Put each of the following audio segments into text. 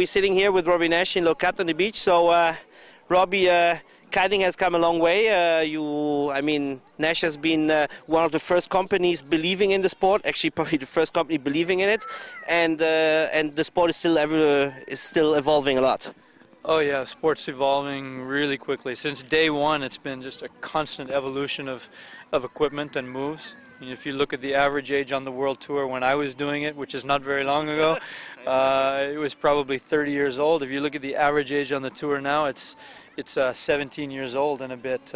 we're sitting here with Robby Naish in Locat on the beach. So, Robby, kiting has come a long way. Naish has been one of the first companies believing in the sport. Actually, probably the first company believing in it, and the sport is still evolving a lot. Oh yeah, sport's evolving really quickly. Since day one, it's been just a constant evolution of equipment and moves. If you look at the average age on the World Tour when I was doing it, which is not very long ago, it was probably 30 years old. If you look at the average age on the Tour now, it's 17 years old and a bit.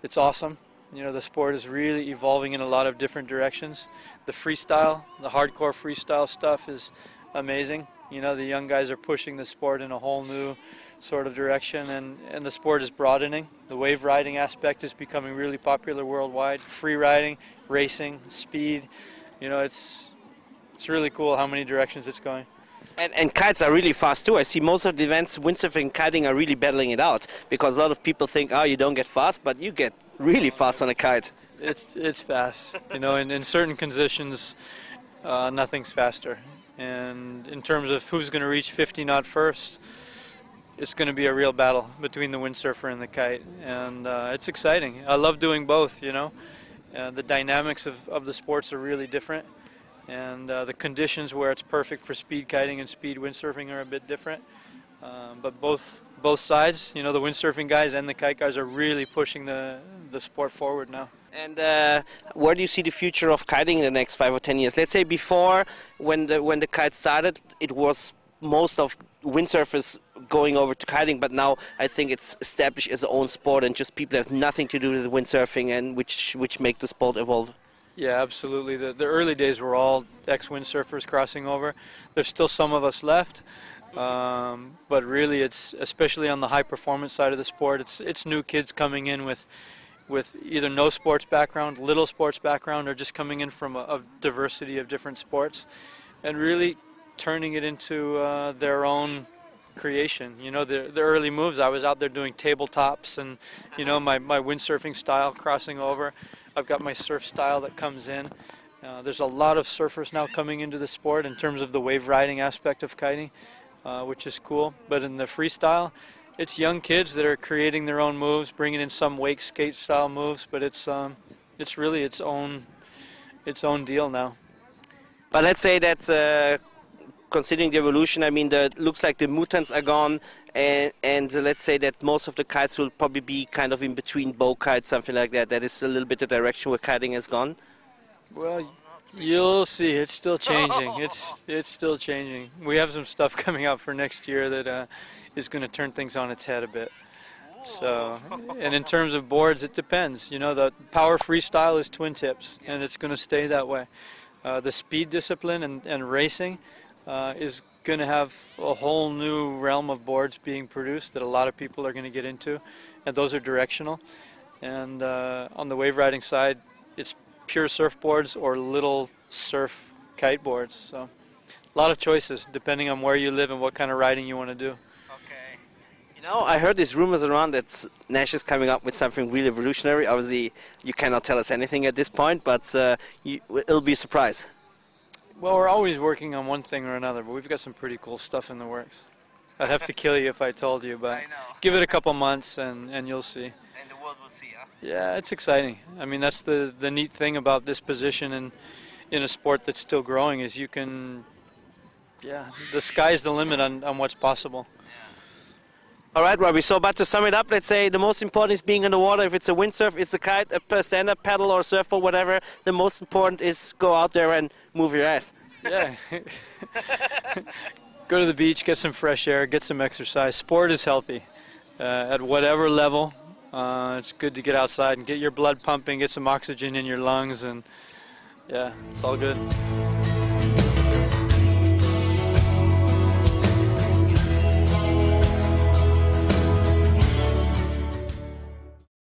It's awesome. The sport is really evolving in a lot of different directions. The freestyle, the hardcore freestyle stuff is amazing. The young guys are pushing the sport in a whole new sort of direction, and the sport is broadening. The wave riding aspect is becoming really popular worldwide. Free riding, racing, speed, it's really cool how many directions it's going. And kites are really fast too. I see most of the events, windsurfing and kiting are really battling it out, because a lot of people think, oh, you don't get fast, but you get really fast on a kite. It's fast. In certain conditions, nothing's faster. And in terms of who's going to reach 50 knot first, it's going to be a real battle between the windsurfer and the kite, and it's exciting. I love doing both. The dynamics of the sports are really different, and the conditions where it's perfect for speed kiting and speed windsurfing are a bit different. But both sides, the windsurfing guys and the kite guys, are really pushing the sport forward now. And where do you see the future of kiting in the next 5 or 10 years? Let's say before, when the kite started, it was most of windsurfers going over to kiting, but now I think it's established as its own sport, and just people have nothing to do with windsurfing, and which make the sport evolve. Yeah, absolutely. The early days were all ex-windsurfers crossing over. There's still some of us left, but really, it's especially on the high performance side of the sport. It's new kids coming in with either no sports background, little sports background, or just coming in from a diversity of different sports, and really turning it into their own creation. The early moves, I was out there doing tabletops and my windsurfing style crossing over. I've got my surf style that comes in. There's a lot of surfers now coming into the sport in terms of the wave riding aspect of kiting, which is cool. But in the freestyle, it's young kids that are creating their own moves, bringing in some wake skate style moves, but it's really its own deal now. But let's say that considering the evolution, looks like the mutants are gone, and let's say that most of the kites will probably be kind of in between bow kites, something like that. That is a little bit the direction where kiting has gone. Well, you'll see. It's still changing. It's still changing. We have some stuff coming out for next year that is going to turn things on its head a bit. So, and in terms of boards, it depends. The power freestyle is twin tips, and it's going to stay that way. The speed discipline and racing is going to have a whole new realm of boards being produced that a lot of people are going to get into, and those are directional. And on the wave riding side, it's pure surfboards or little surf kiteboards. So a lot of choices depending on where you live and what kind of riding you want to do. I heard these rumors around that Naish is coming up with something really revolutionary. Obviously, you cannot tell us anything at this point, but it'll be a surprise. Well, we're always working on one thing or another, but we've got some pretty cool stuff in the works. I'd have to kill you if I told you, but give it a couple months and you'll see. And the world will see, huh? Yeah, it's exciting. That's the neat thing about this position in a sport that's still growing, is you can, the sky's the limit on what's possible. All right, Robby, so but to sum it up, let's say the most important is being in the water. If it's a windsurf, it's a kite, a stand-up paddle or surf or whatever, the most important is go out there and move your ass. Yeah. Go to the beach, get some fresh air, get some exercise. Sport is healthy. At whatever level, it's good to get outside and get your blood pumping, get some oxygen in your lungs, and yeah, it's all good.